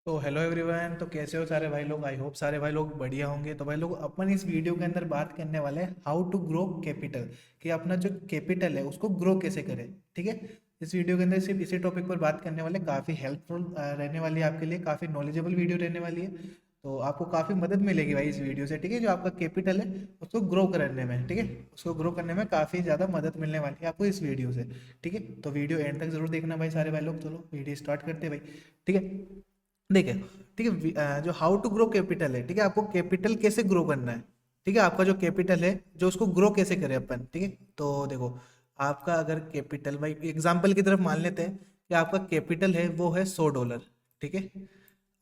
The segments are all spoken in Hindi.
तो हेलो एवरीवन। तो कैसे हो सारे भाई लोग? आई होप सारे भाई लोग बढ़िया होंगे। तो भाई लोग अपन इस वीडियो के अंदर बात करने वाले हैं हाउ टू ग्रो कैपिटल, कि अपना जो कैपिटल है उसको ग्रो कैसे करें। ठीक है, इस वीडियो के अंदर सिर्फ इसी टॉपिक पर बात करने वाले, काफ़ी हेल्पफुल रहने वाली है आपके लिए, काफ़ी नॉलेजेबल वीडियो रहने वाली है। तो आपको काफ़ी मदद मिलेगी भाई इस वीडियो से। ठीक है, जो आपका कैपिटल है उसको ग्रो करने में, ठीक है, उसको ग्रो करने में काफ़ी ज़्यादा मदद मिलने वाली है आपको इस वीडियो से। ठीक है, तो वीडियो एंड तक जरूर देखना भाई सारे भाई लोग। चलो वीडियो स्टार्ट करते हैं भाई। ठीक है, देखिए, ठीक है, जो हाउ टू ग्रो कैपिटल है, ठीक है, आपको कैपिटल कैसे ग्रो करना है। ठीक है, आपका जो कैपिटल है जो उसको ग्रो कैसे करें अपन। ठीक है, तो देखो, आपका अगर कैपिटल, भाई एग्जांपल की तरफ मान लेते हैं कि आपका कैपिटल है वो है $100। ठीक है,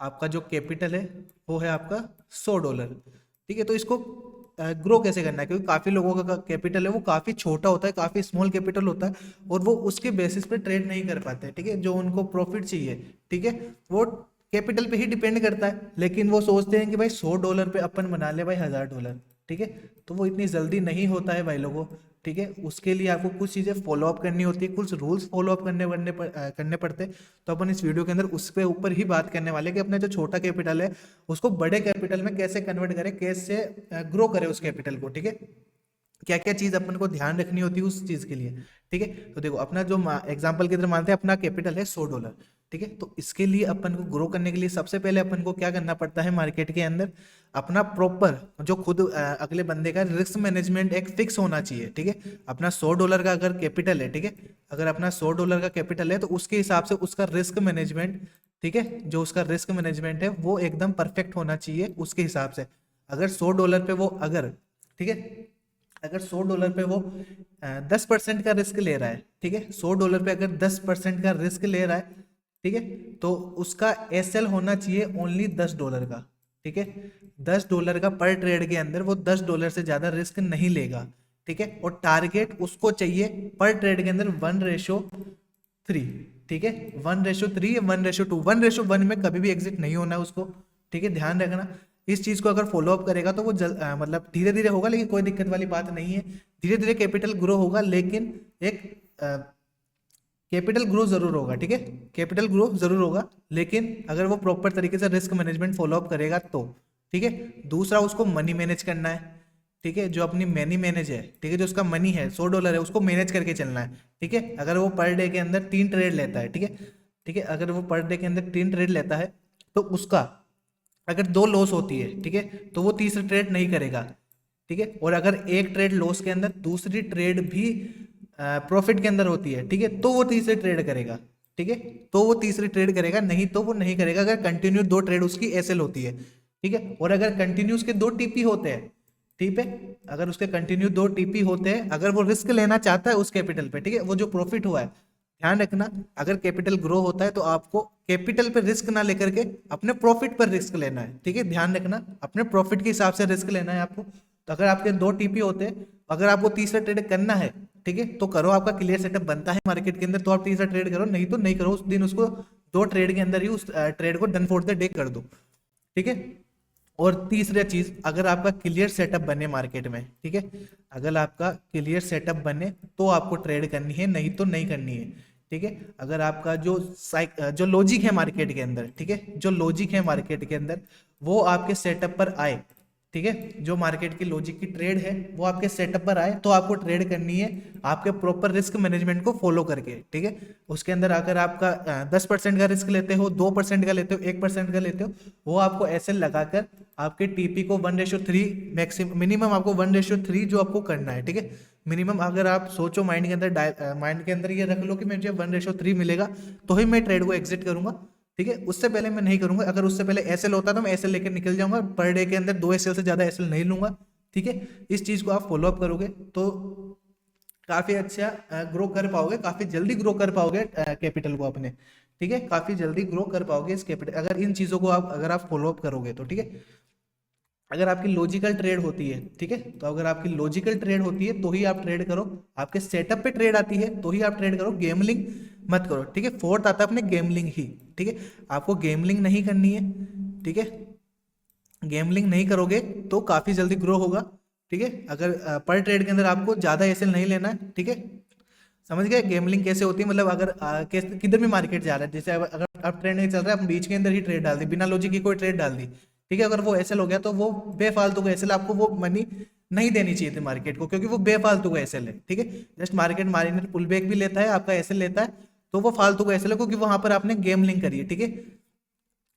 आपका जो कैपिटल है वो है आपका $100। ठीक है, तो इसको ग्रो कैसे करना है, क्योंकि काफ़ी लोगों का कैपिटल है वो काफ़ी छोटा होता है, काफ़ी स्मॉल कैपिटल होता है, और वो उसके बेसिस पे ट्रेड नहीं कर पाते। ठीक है, जो उनको प्रॉफिट चाहिए, ठीक है, वो कैपिटल पे ही डिपेंड करता है। लेकिन वो सोचते हैं कि भाई $100 पे अपन बना ले भाई $1000। ठीक है, तो वो इतनी जल्दी नहीं होता है भाई लोगों। ठीक है, उसके लिए आपको कुछ चीज़ें फॉलो अप करनी होती है, कुछ रूल्स फॉलो अप करने पड़ते हैं। तो अपन इस वीडियो के अंदर उस पे ऊपर ही बात करने वाले हैं कि अपने जो छोटा कैपिटल है उसको बड़े कैपिटल में कैसे कन्वर्ट करें, कैसे ग्रो करें उस कैपिटल को। ठीक है, क्या क्या चीज अपन को ध्यान रखनी होती है उस चीज के लिए। ठीक है, तो देखो, अपना जो एग्जांपल की तरह मानते हैं अपना कैपिटल है $100। ठीक है, तो इसके लिए अपन को ग्रो करने के लिए सबसे पहले अपन को क्या करना पड़ता है मार्केट के अंदर, अपना प्रॉपर जो खुद अगले बंदे का रिस्क मैनेजमेंट एक फिक्स होना चाहिए। ठीक है, अपना $100 का अगर कैपिटल है, ठीक है, अगर अपना $100 का कैपिटल है तो उसके हिसाब से उसका रिस्क मैनेजमेंट, ठीक है, जो उसका रिस्क मैनेजमेंट है वो एकदम परफेक्ट होना चाहिए उसके हिसाब से। अगर $100 पे वो, अगर, ठीक है, अगर $100 पे वो 10% का रिस्क ले रहा है, ठीक है, $100 पे अगर 10% का रिस्क ले रहा है, ठीक है, तो उसका एसएल होना चाहिए ओनली $10 का। ठीक है, $10 का पर ट्रेड के अंदर वो $10 से ज्यादा रिस्क नहीं लेगा। ठीक है, और टारगेट उसको चाहिए पर ट्रेड के अंदर 1:3। ठीक है, 1:3 या 1:2, 1:1 में कभी भी एग्जिट नहीं होना है उसको। ठीक है, ध्यान रखना। इस चीज को अगर फॉलो अप करेगा तो वो मतलब धीरे धीरे होगा, लेकिन कोई दिक्कत वाली बात नहीं है। धीरे धीरे कैपिटल ग्रो होगा, लेकिन एक कैपिटल ग्रो जरूर होगा। ठीक है, कैपिटल ग्रो जरूर होगा, लेकिन अगर वो प्रॉपर तरीके से रिस्क मैनेजमेंट फॉलो अप करेगा तो। ठीक है, दूसरा उसको मनी मैनेज करना है। ठीक है, जो अपनी मनी मैनेज है, ठीक है, जो उसका मनी है $100 है उसको मैनेज करके चलना है। ठीक है, अगर वो पर डे के अंदर 3 ट्रेड लेता है, ठीक है, ठीक है, अगर वो पर डे के अंदर 3 ट्रेड लेता है तो उसका अगर 2 लॉस होती है, ठीक है, तो वो तीसरी ट्रेड नहीं करेगा। ठीक है, और अगर एक ट्रेड लॉस के अंदर दूसरी ट्रेड भी प्रॉफिट के अंदर होती है, ठीक है, तो वो तीसरी ट्रेड करेगा। ठीक है, तो वो तीसरी ट्रेड करेगा, नहीं तो वो नहीं करेगा अगर कंटिन्यू 2 ट्रेड उसकी एसएल होती है। ठीक है, और अगर कंटिन्यू उसके 2 टीपी होते हैं, ठीक है, अगर उसके कंटिन्यू 2 टीपी होते हैं, अगर वो रिस्क लेना चाहता है उस कैपिटल पे, ठीक है, वो जो प्रॉफिट हुआ है, ध्यान रखना, अगर कैपिटल ग्रो होता है तो आपको कैपिटल पे रिस्क ना लेकर के अपने प्रॉफिट पर रिस्क लेना है। ठीक है, ध्यान रखना, अपने प्रॉफिट के हिसाब से रिस्क लेना है आपको। तो अगर आपके 2 टीपी होते हैं, अगर आपको तीसरा ट्रेड करना है, ठीक है, तो करो, आपका क्लियर सेटअप बनता है मार्केट के अंदर तो आप तीसरा ट्रेड करो, नहीं तो नहीं करो, उस दिन उसको 2 ट्रेड के अंदर ही उस ट्रेड को डन फॉर द डे कर दो। ठीक है, और तीसरा चीज, अगर आपका क्लियर सेटअप बने मार्केट में, ठीक है, अगर आपका क्लियर सेटअप बने तो आपको ट्रेड करनी है, नहीं तो नहीं करनी है। ठीक है, अगर आपका जो लॉजिक है मार्केट के अंदर, ठीक है, जो लॉजिक है मार्केट के अंदर वो आपके सेटअप पर आए, ठीक है, जो मार्केट की लॉजिक की ट्रेड है वो आपके सेटअप पर आए तो आपको ट्रेड करनी है आपके प्रॉपर रिस्क मैनेजमेंट को फॉलो करके। ठीक है, उसके अंदर अगर आपका 10% का रिस्क लेते हो, 2% का लेते हो, 1% का लेते हो, वो आपको ऐसे लगाकर आपके टीपी को 1:3, मैक्सिमम मिनिमम आपको 1:3 जो आपको करना है। ठीक है, मिनिमम अगर आप सोचो माइंड के अंदर, माइंड के अंदर ये रख लो कि मुझे 1:3 मिलेगा तो ही मैं ट्रेड को एग्जिट करूंगा। ठीक है, उससे पहले मैं नहीं करूंगा। अगर उससे पहले एसएल होता तो मैं एसएल लेकर निकल जाऊंगा, पर डे के अंदर 2 एसएल से ज्यादा एसएल नहीं लूंगा। ठीक है, इस चीज को आप फॉलो अप करोगे तो काफी अच्छा ग्रो कर पाओगे, काफी जल्दी ग्रो कर पाओगे कैपिटल को अपने। ठीक है, काफी जल्दी ग्रो कर पाओगे इस कैपिटल, अगर इन चीजों को आप अगर आप फॉलो अप करोगे तो। ठीक है, अगर आपकी लॉजिकल ट्रेड होती है, ठीक है, तो अगर आपकी लॉजिकल ट्रेड होती है तो ही आप ट्रेड करो, आपके सेटअप पे ट्रेड आती है तो ही आप ट्रेड करो, गेमलिंग मत करो। ठीक है, फोर्थ आता है अपने गेमलिंग ही। ठीक है, आपको गेमलिंग नहीं करनी है। ठीक है, गेमलिंग नहीं करोगे तो काफी जल्दी ग्रो होगा। ठीक है, अगर पर ट्रेड के अंदर आपको ज्यादा एसएल नहीं लेना है। ठीक है, समझ गए गेमलिंग कैसे होती है, मतलब अगर किधर भी मार्केट जा रहा है, जैसे अगर अब ट्रेंड नहीं चल रहा है, अब बीच के अंदर ही ट्रेड डाल दी, बिना लॉजिक की कोई ट्रेड डाल दी, ठीक है, अगर वो एसएल हो गया तो वो बेफालतू का एसएल, आपको वो मनी नहीं देनी चाहिए थी मार्केट को, क्योंकि वो बेफालतू का एसएल है, ठीक है। Just market marginal pull back भी लेता है, आपका एसएल लेता है, तो वो फालतू का एसएल है, क्योंकि वहां पर आपने गेमलिंग करी है, ठीक है।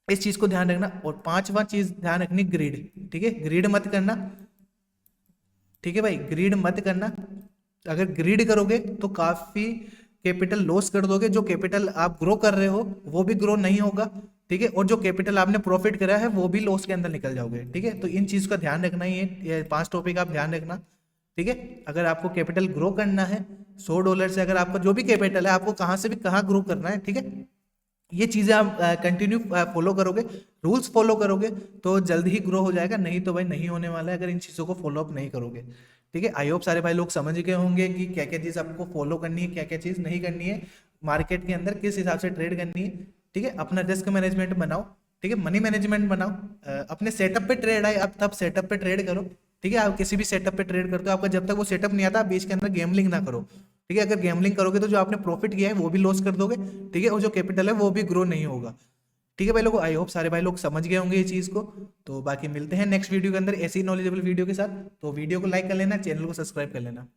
इस चीज को ध्यान रखना। और पांचवा चीज ध्यान रखनी, ग्रीड, ठीक है, ग्रीड मत करना, ठीक है भाई, ग्रीड मत करना। अगर ग्रीड करोगे तो काफी कैपिटल लॉस कर दोगे, जो कैपिटल आप ग्रो कर रहे हो वो भी ग्रो नहीं होगा, ठीक है, और जो कैपिटल आपने प्रॉफिट करा है वो भी लॉस के अंदर निकल जाओगे, ठीक है। तो इन चीज का ध्यान रखना ही है, ये 5 टॉपिक आप ध्यान रखना, ठीक है। अगर आपको कैपिटल ग्रो करना है $100 से, अगर आपका जो भी कैपिटल है आपको कहाँ से भी कहाँ ग्रो करना है, ठीक है, ये चीजें आप कंटिन्यू फॉलो करोगे, रूल्स फॉलो करोगे तो जल्द ही ग्रो हो जाएगा, नहीं तो भाई नहीं होने वाला है अगर इन चीजों को फॉलो अप नहीं करोगे, ठीक है। आई होप सारे भाई लोग समझ गए होंगे कि क्या क्या चीज आपको फॉलो करनी है, क्या क्या चीज नहीं करनी है, मार्केट के अंदर किस हिसाब से ट्रेड करनी है, ठीक है। अपना रिस्क मैनेजमेंट बनाओ, ठीक है, मनी मैनेजमेंट बनाओ, अपने सेटअप पे ट्रेड आए अब तब सेटअप पे ट्रेड करो, ठीक है। आप किसी भी सेटअप पे ट्रेड करते हो, आपका जब तक वो सेटअप नहीं आता, आप बीच के अंदर गेमलिंग ना करो, ठीक है। अगर गेमलिंग करोगे तो जो आपने प्रॉफिट किया है वो भी लॉस कर दोगे, ठीक है, और जो कैपिटल है वो भी ग्रो नहीं होगा, ठीक है भाई लोगों। आई होप सारे भाई लोग समझ गए होंगे ये चीज़ को। तो बाकी मिलते हैं नेक्स्ट वीडियो के अंदर ऐसी नॉलेजेबल वीडियो के साथ। तो वीडियो को लाइक कर लेना, चैनल को सब्सक्राइब कर लेना।